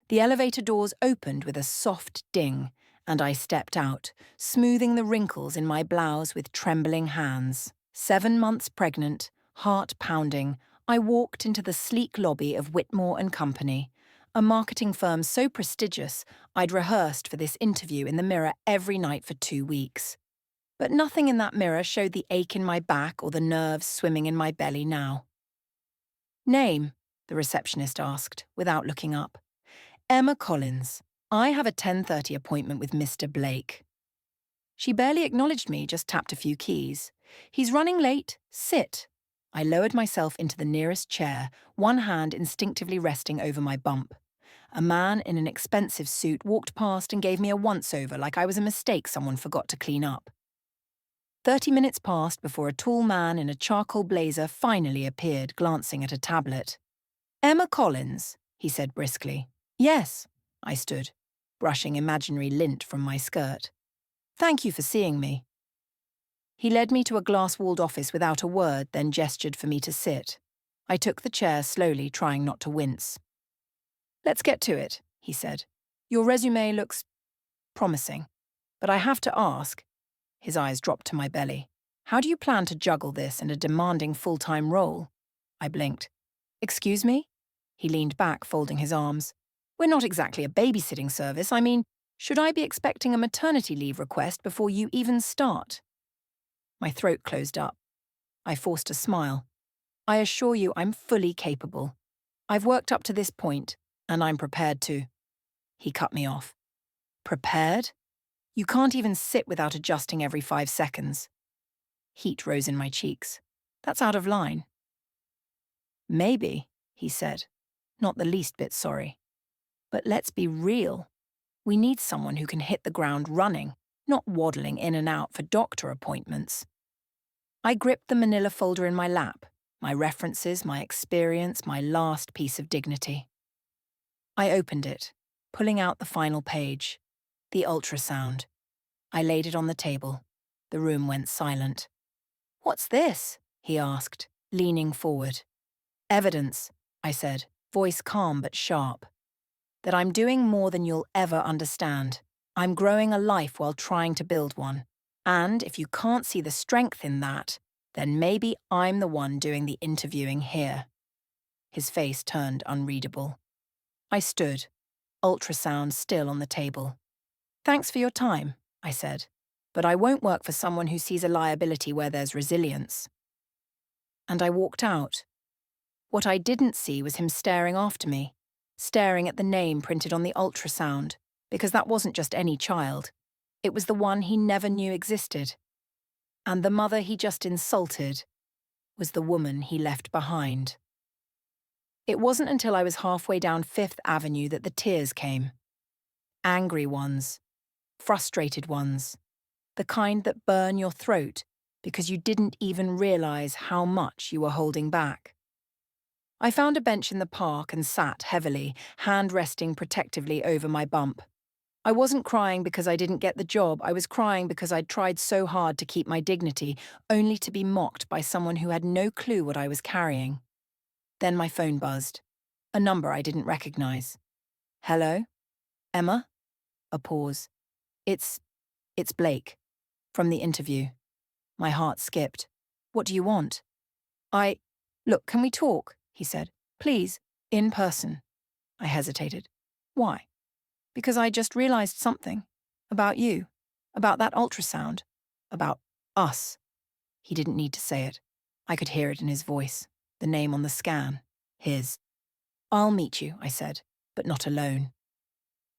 The elevator doors opened with a soft ding, and I stepped out, smoothing the wrinkles in my blouse with trembling hands. 7 months pregnant, heart pounding, I walked into the sleek lobby of Whitmore and Company, a marketing firm so prestigious I'd rehearsed for this interview in the mirror every night for 2 weeks. But nothing in that mirror showed the ache in my back or the nerves swimming in my belly now. "Name?" the receptionist asked, without looking up. "Emma Collins. I have a 10:30 appointment with Mr. Blake." She barely acknowledged me, just tapped a few keys. "He's running late. Sit." I lowered myself into the nearest chair, one hand instinctively resting over my bump. A man in an expensive suit walked past and gave me a once-over like I was a mistake someone forgot to clean up. 30 minutes passed before a tall man in a charcoal blazer finally appeared, glancing at a tablet. "Emma Collins," he said briskly. "Yes," I stood, brushing imaginary lint from my skirt. "Thank you for seeing me." He led me to a glass-walled office without a word, then gestured for me to sit. I took the chair slowly, trying not to wince. "Let's get to it," he said. "Your resume looks promising. But I have to ask," his eyes dropped to my belly, "how do you plan to juggle this and a demanding full-time role?" I blinked. "Excuse me?" He leaned back, folding his arms. "We're not exactly a babysitting service. I mean, should I be expecting a maternity leave request before you even start?" My throat closed up. I forced a smile. "I assure you I'm fully capable. I've worked up to this point, and I'm prepared to." He cut me off. "Prepared? You can't even sit without adjusting every 5 seconds." Heat rose in my cheeks. "That's out of line." "Maybe," he said, not the least bit sorry. "But let's be real. We need someone who can hit the ground running, not waddling in and out for doctor appointments." I gripped the manila folder in my lap, my references, my experience, my last piece of dignity. I opened it, pulling out the final page. The ultrasound. I laid it on the table. The room went silent. "What's this?" he asked, leaning forward. "Evidence," I said, voice calm but sharp. "That I'm doing more than you'll ever understand. I'm growing a life while trying to build one. And if you can't see the strength in that, then maybe I'm the one doing the interviewing here." His face turned unreadable. I stood, ultrasound still on the table. "Thanks for your time," I said, "but I won't work for someone who sees a liability where there's resilience." And I walked out. What I didn't see was him staring after me, staring at the name printed on the ultrasound, because that wasn't just any child. It was the one he never knew existed. And the mother he just insulted was the woman he left behind. It wasn't until I was halfway down 5th Avenue that the tears came. Angry ones, frustrated ones, the kind that burn your throat because you didn't even realize how much you were holding back. I found a bench in the park and sat heavily, hand resting protectively over my bump. I wasn't crying because I didn't get the job. I was crying because I'd tried so hard to keep my dignity, only to be mocked by someone who had no clue what I was carrying. Then my phone buzzed. A number I didn't recognize. "Hello? Emma?" A pause. It's Blake. From the interview." My heart skipped. "What do you want?" Look, can we talk?" he said. "Please, in person." I hesitated. "Why?" "Because I just realized something. About you. About that ultrasound. About us." He didn't need to say it. I could hear it in his voice. The name on the scan. His. "I'll meet you," I said, but not alone.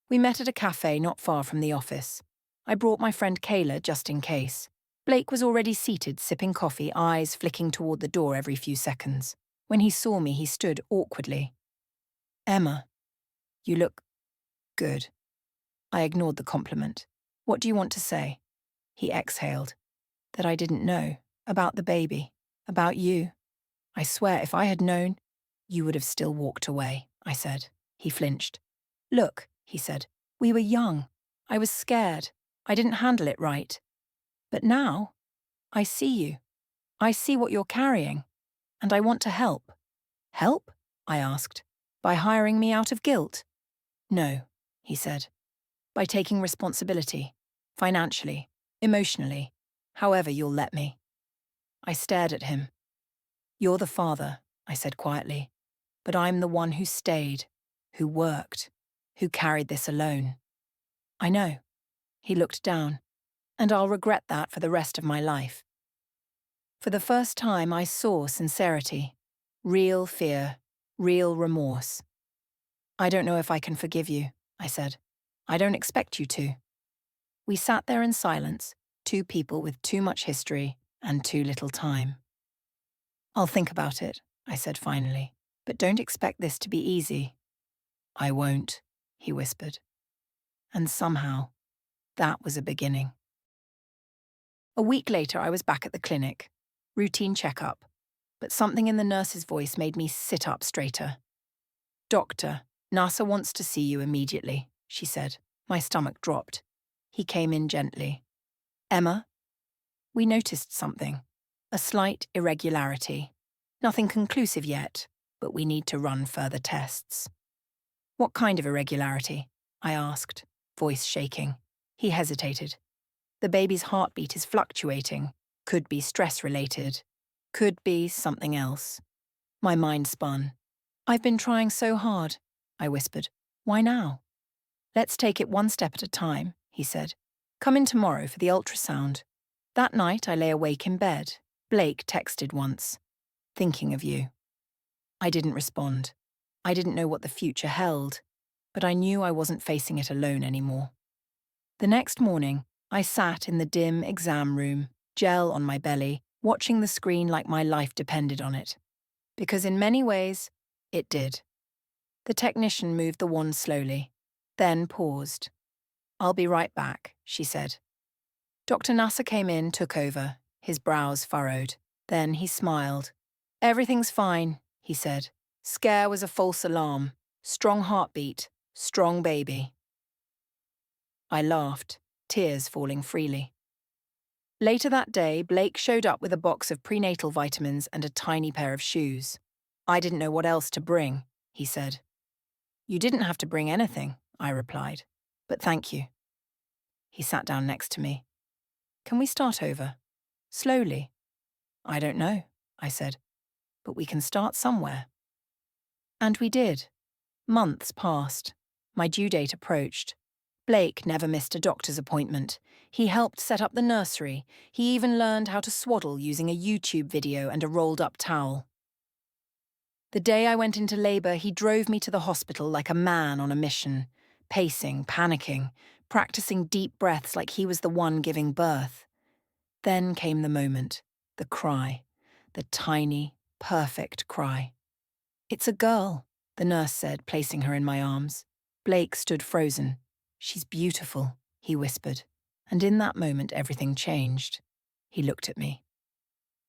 We met at a cafe not far from the office. I brought my friend Kayla just in case. Blake was already seated, sipping coffee, eyes flicking toward the door every few seconds. When he saw me, he stood awkwardly. "Emma, you look good." I ignored the compliment. "What do you want to say?" He exhaled. "That I didn't know. About the baby. About you. I swear if I had known, you would have still walked away," I said. He flinched. "Look," he said, "we were young. I was scared. I didn't handle it right. But now, I see you. I see what you're carrying. And I want to help." "Help?" I asked. "By hiring me out of guilt?" No, he said. By taking responsibility. Financially. Emotionally. However you'll let me. I stared at him. You're the father, I said quietly. But I'm the one who stayed, who worked, who carried this alone. I know. He looked down. And I'll regret that for the rest of my life. For the first time, I saw sincerity. Real fear. Real remorse. I don't know if I can forgive you, I said. I don't expect you to. We sat there in silence, two people with too much history and too little time. I'll think about it, I said finally, but don't expect this to be easy. I won't, he whispered. And somehow, that was a beginning. A week later, I was back at the clinic. Routine checkup. But something in the nurse's voice made me sit up straighter. Doctor, NASA wants to see you immediately, she said. My stomach dropped. He came in gently. Emma? We noticed something. A slight irregularity. Nothing conclusive yet, but we need to run further tests. What kind of irregularity? I asked, voice shaking. He hesitated. The baby's heartbeat is fluctuating. Could be stress-related. Could be something else. My mind spun. I've been trying so hard, I whispered. Why now? Let's take it one step at a time, he said. Come in tomorrow for the ultrasound. That night I lay awake in bed. Blake texted once. Thinking of you. I didn't respond. I didn't know what the future held, but I knew I wasn't facing it alone anymore. The next morning, I sat in the dim exam room, gel on my belly, watching the screen like my life depended on it. Because in many ways, it did. The technician moved the wand slowly, then paused. I'll be right back, she said. Dr. Nasser came in, took over, his brows furrowed. Then he smiled. Everything's fine, he said. Scare was a false alarm. Strong heartbeat, strong baby. I laughed, tears falling freely. Later that day, Blake showed up with a box of prenatal vitamins and a tiny pair of shoes. I didn't know what else to bring, he said. You didn't have to bring anything, I replied. But thank you. He sat down next to me. Can we start over? Slowly. I don't know, I said. But we can start somewhere. And we did. Months passed. My due date approached. Blake never missed a doctor's appointment. He helped set up the nursery. He even learned how to swaddle using a YouTube video and a rolled-up towel. The day I went into labour, he drove me to the hospital like a man on a mission, pacing, panicking, practicing deep breaths like he was the one giving birth. Then came the moment, the cry, the tiny, perfect cry. It's a girl, the nurse said, placing her in my arms. Blake stood frozen. She's beautiful, he whispered. And in that moment, everything changed. He looked at me.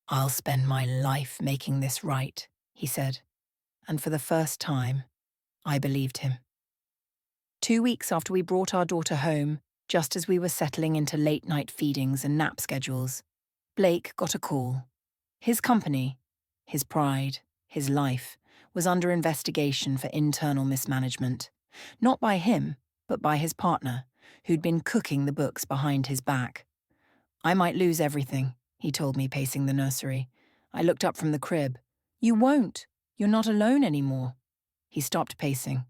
I'll spend my life making this right, he said. And for the first time, I believed him. 2 weeks after we brought our daughter home, just as we were settling into late-night feedings and nap schedules, Blake got a call. His company, his pride, his life, was under investigation for internal mismanagement. Not by him, but by his partner, who'd been cooking the books behind his back. I might lose everything, he told me, pacing the nursery. I looked up from the crib. You won't. You're not alone anymore. He stopped pacing.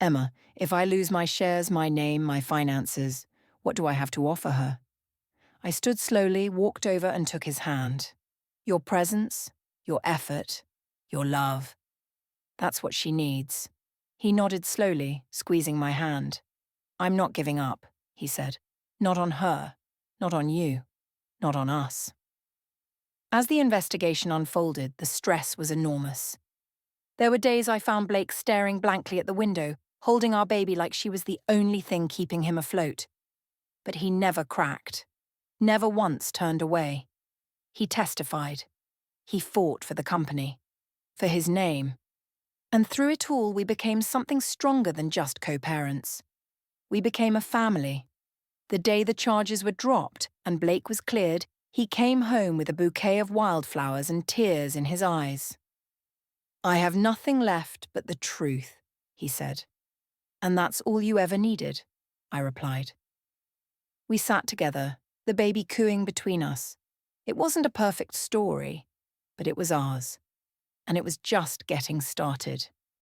Emma, if I lose my shares, my name, my finances, what do I have to offer her? I stood slowly, walked over and took his hand. Your presence, your effort, your love. That's what she needs. He nodded slowly, squeezing my hand. I'm not giving up, he said. Not on her, not on you, not on us. As the investigation unfolded, the stress was enormous. There were days I found Blake staring blankly at the window, holding our baby like she was the only thing keeping him afloat. But he never cracked, never once turned away. He testified. He fought for the company, for his name. And through it all, we became something stronger than just co-parents. We became a family. The day the charges were dropped and Blake was cleared, he came home with a bouquet of wildflowers and tears in his eyes. I have nothing left but the truth, he said. And that's all you ever needed, I replied. We sat together, the baby cooing between us. It wasn't a perfect story, but it was ours. And it was just getting started.